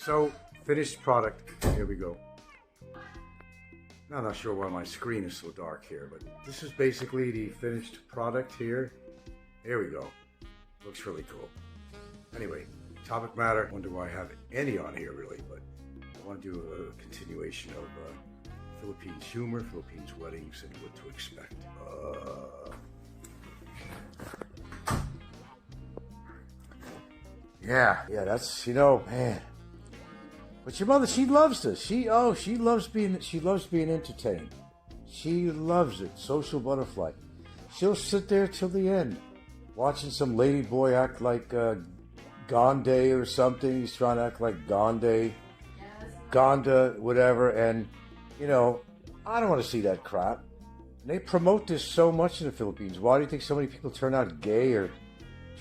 So, finished product. Here we go. Now, I'm not sure why my screen is so dark here, but this is basically the finished product here. There we go. Looks really cool. Anyway, topic matter. Wonder why I have any on here really, but I want to do a continuation of Philippines humor, Philippines weddings, and what to expect. Yeah, that's, man. But your mother, she loves this. She loves being entertained. She loves it. Social butterfly. She'll sit there till the end, watching some lady boy act like Gandhi or something. He's trying to act like Gandhi, Gonda, whatever. And I don't want to see that crap. And they promote this so much in the Philippines. Why do you think so many people turn out gay or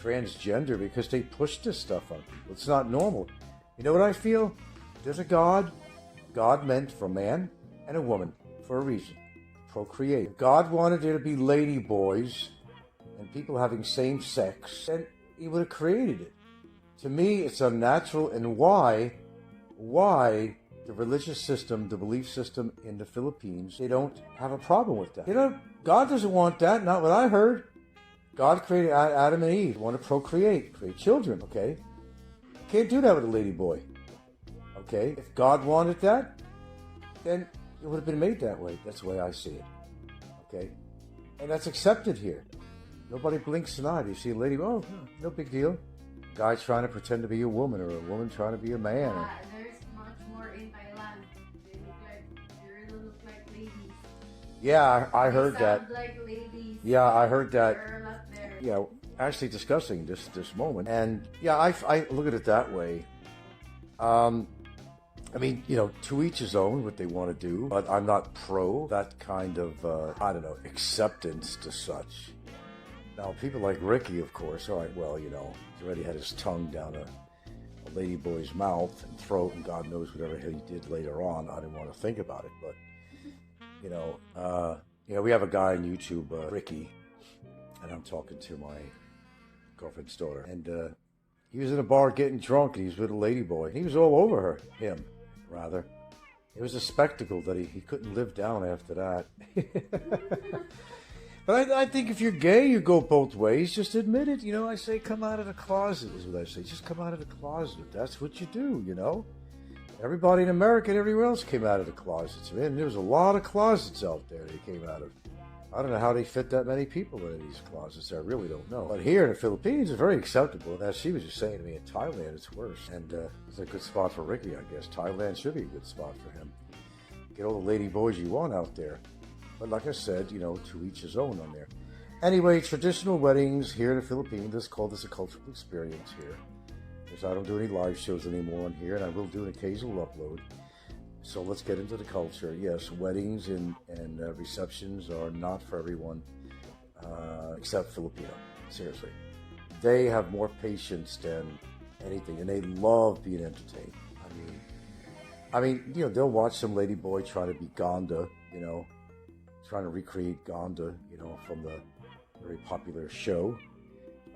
transgender? Because they push this stuff on people. It's not normal. You know what I feel? There's a God. God meant for a man and a woman for a reason. Procreate. If God wanted there to be lady boys and people having same sex, then he would have created it. To me, it's unnatural. And why the religious system, the belief system in the Philippines, they don't have a problem with that. God doesn't want that. Not what I heard. God created Adam and Eve. Want to procreate, create children, okay? Can't do that with a lady boy. Okay? If God wanted that, then it would have been made that way. That's the way I see it. Okay? And that's accepted here. Nobody blinks an eye. You see a lady, oh, no big deal. Guy trying to pretend to be a woman, or a woman trying to be a man. There's much more in Thailand. They really look like ladies. Yeah, I heard that. Like ladies. Yeah, I heard that. Girl up there. Yeah, actually discussing this moment. And yeah, I look at it that way. I mean, to each his own, what they want to do, but I'm not pro that kind of, acceptance to such. Now, people like Ricky, of course, all right, well, he's already had his tongue down a lady boy's mouth and throat, and God knows whatever he did later on. I didn't want to think about it, but, we have a guy on YouTube, Ricky, and I'm talking to my girlfriend's daughter, and he was in a bar getting drunk, and he was with a lady boy. He was all over him. It was a spectacle that he couldn't live down after that. But I think if you're gay, you go both ways. Just admit it. I say come out of the closet is what I say. Just come out of the closet. That's what you do, Everybody in America and everywhere else came out of the closets. Man, there was a lot of closets out there they came out of. I don't know how they fit that many people in these closets. I really don't know. But here in the Philippines, it's very acceptable. As she was just saying to me, in Thailand, it's worse. And it's a good spot for Ricky, I guess. Thailand should be a good spot for him. Get all the lady boys you want out there. But like I said, to each his own on there. Anyway, traditional weddings here in the Philippines, let's call this a cultural experience here. Because I don't do any live shows anymore on here, and I will do an occasional upload. So let's get into the culture. Yes, weddings and receptions are not for everyone, except Filipino. Seriously. They have more patience than anything, and they love being entertained. I mean, they'll watch some lady boy try to be Gonda, trying to recreate Gonda, from the very popular show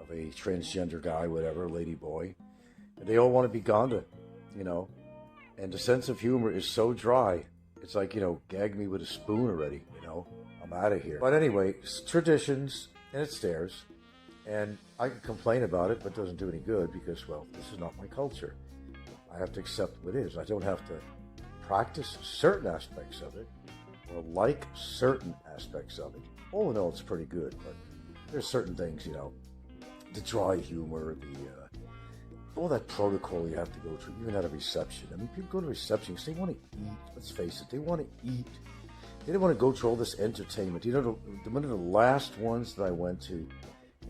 of a transgender guy, whatever, lady boy. And they all want to be Gonda, And the sense of humor is so dry. It's like, gag me with a spoon already, I'm out of here. But anyway, it's traditions, and it's theirs. And I can complain about it, but it doesn't do any good because, well, this is not my culture. I have to accept what it is. I don't have to practice certain aspects of it or like certain aspects of it. All in all, it's pretty good, but there's certain things, the dry humor, all that protocol you have to go through, even at a reception. I mean, people go to receptions, they want to eat. Let's face it, they want to eat. They don't want to go through all this entertainment. One of the last ones that I went to,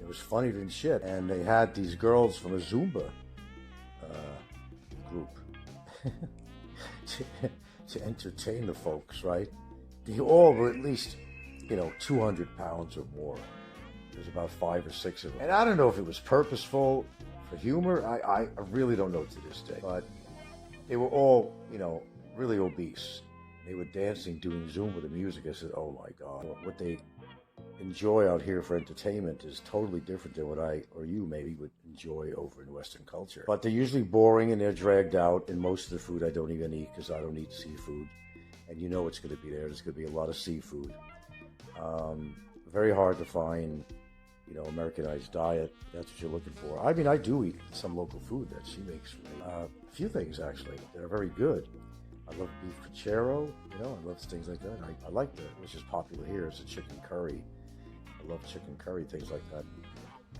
it was funnier than shit. And they had these girls from a Zumba group to entertain the folks, right? They all were at least, 200 pounds or more. There's about 5 or 6 of them. And I don't know if it was purposeful for humor. I really don't know to this day. But they were all, really obese. They were dancing, doing Zumba, the music. I said, oh my God. What they enjoy out here for entertainment is totally different than what I or you maybe would enjoy over in Western culture. But they're usually boring and they're dragged out, and most of the food I don't even eat because I don't eat seafood. And you know it's going to be there. There's going to be a lot of seafood. Very hard to find, Americanized diet. That's what you're looking for. I mean, I do eat some local food that she makes for me. A few things, actually, that are very good. I love beef cochero, I love things like that. I like which is popular here, is a chicken curry. I love chicken curry, things like that.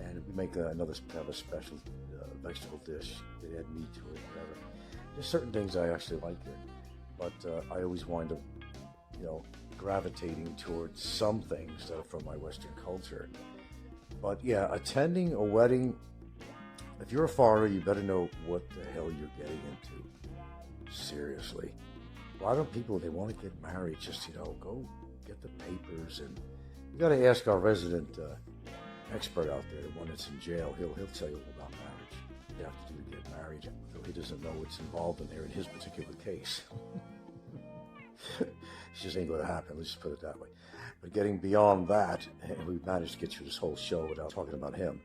And we make another kind of a special vegetable dish. They add meat to it, whatever. There's certain things I actually like here. But I always wind up, gravitating towards some things that are from my Western culture. But yeah, attending a wedding, if you're a foreigner, you better know what the hell you're getting into. Seriously. Why don't people, they want to get married, just, go get the papers. And you got to ask our resident expert out there, the one that's in jail. He'll tell you all about marriage. You have to do to get married, though he doesn't know what's involved in there in his particular case. It just ain't going to happen. Let's just put it that way. But getting beyond that, and we've managed to get through this whole show without talking about him.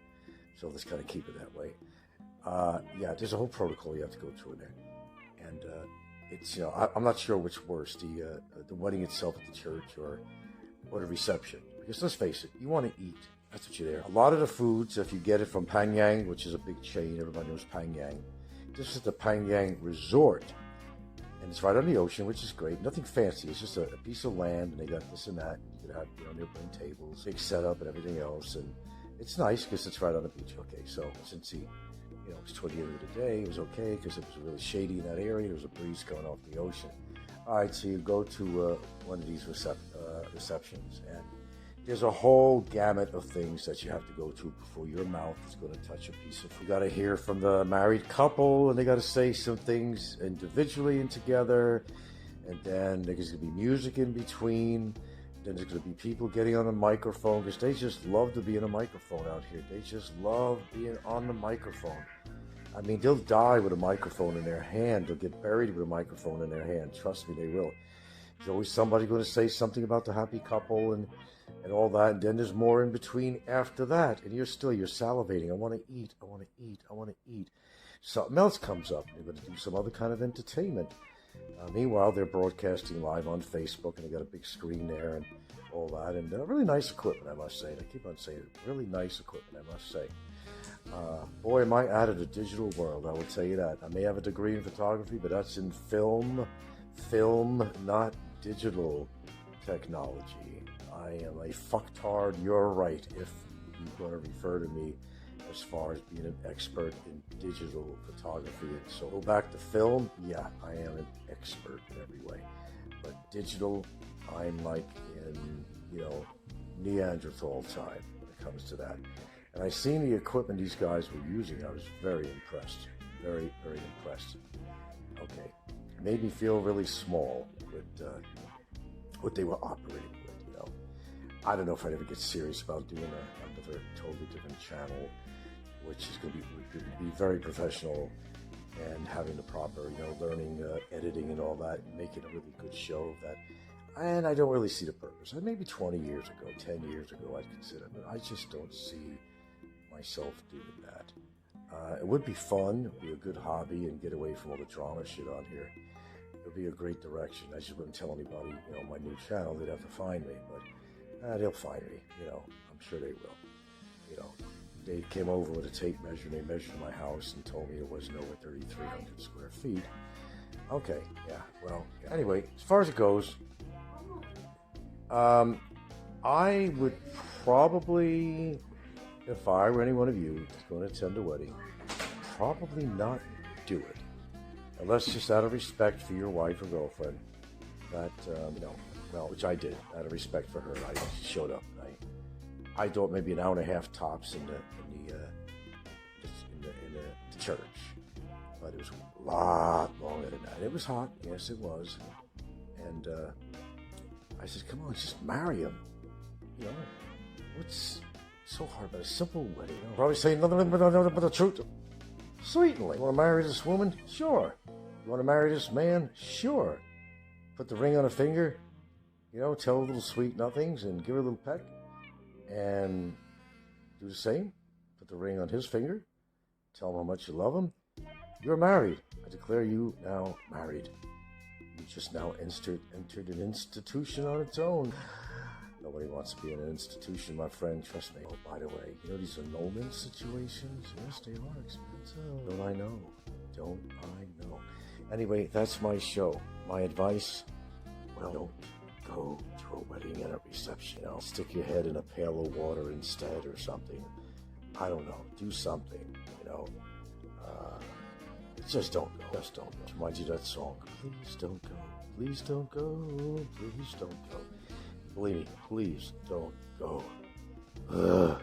So let's kind of keep it that way. Yeah, there's a whole protocol you have to go through in there. And it's, I'm not sure which worse, the wedding itself at the church or the reception. Because let's face it, you want to eat. That's what you're there. A lot of the foods, if you get it from Pangyang, which is a big chain, everybody knows Pangyang. This is the Pangyang Resort. And it's right on the ocean, which is great. Nothing fancy. It's just a piece of land, and they got this and that. You could have, they'll bring tables, big setup, and everything else. And it's nice because it's right on the beach. Okay, so since it was toward the end of the day, it was okay because it was really shady in that area. There was a breeze going off the ocean. All right, so you go to one of these receptions, and there's a whole gamut of things that you have to go through before your mouth is going to touch a piece of food. You got to hear from the married couple, and they got to say some things individually and together, and then there's going to be music in between. Then there's going to be people getting on the microphone because they just love to be in a microphone out here. They just love being on the microphone. I mean, they'll die with a microphone in their hand. They'll get buried with a microphone in their hand. Trust me, they will. There's always somebody going to say something about the happy couple and all that. And then there's more in between after that. And you're salivating. I want to eat. I want to eat. I want to eat. Something else comes up. They're going to do some other kind of entertainment. Meanwhile, they're broadcasting live on Facebook, and they got a big screen there and all that. And really nice equipment, I must say. And I keep on saying it. Really nice equipment, I must say. Boy, am I out of the digital world, I will tell you that. I may have a degree in photography, but that's in film, not digital technology. I am a fucktard, you're right, if you're going to refer to me as far as being an expert in digital photography. And so go back to film, yeah, I am an expert in every way. But digital, I'm like in, Neanderthal time when it comes to that. And I seen the equipment these guys were using. I was very impressed. Very, very impressed. Okay. It made me feel really small with what they were operating with, I don't know if I'd ever get serious about doing another totally different channel, which is going to be very professional and having the proper, learning, editing and all that, and making a really good show of that. And I don't really see the purpose. Maybe 20 years ago, 10 years ago, I'd consider it, but I just don't see myself doing that. It would be fun, it would be a good hobby, and get away from all the drama shit on here. It would be a great direction. I just wouldn't tell anybody, my new channel, they'd have to find me, but they'll find me, I'm sure they will. They came over with a tape measure, and they measured my house and told me it wasn't over 3,300 square feet. Okay, yeah, well, anyway, as far as it goes, I would probably, if I were any one of you who's going to attend a wedding, probably not do it. Unless just out of respect for your wife or girlfriend, that, which I did, out of respect for her, I showed up. I thought maybe an hour and a half tops in the church, but it was a lot longer than that. It was hot, yes, it was, and I said, "Come on, just marry him." What's so hard about a simple wedding? I'll probably say nothing but the truth. Certainly. You want to marry this woman? Sure. You want to marry this man? Sure. Put the ring on a finger, tell her little sweet nothings and give her a little peck. and do the same. Put the ring on his finger. Tell him how much you love him. You're married. I declare you now married. You just now entered an institution on its own. Nobody wants to be in an institution, my friend. Trust me. Oh, by the way, you know these annulment situations? Yes, they are expensive. Don't I know? Don't I know? Anyway, that's my show. My advice, well, don't go to a wedding and a reception. You know, stick your head in a pail of water instead or something. I don't know. Do something, you know. Just don't go. Just don't go. Reminds you of that song. Please don't go. Please don't go. Please don't go. Believe me, please don't go. Ugh.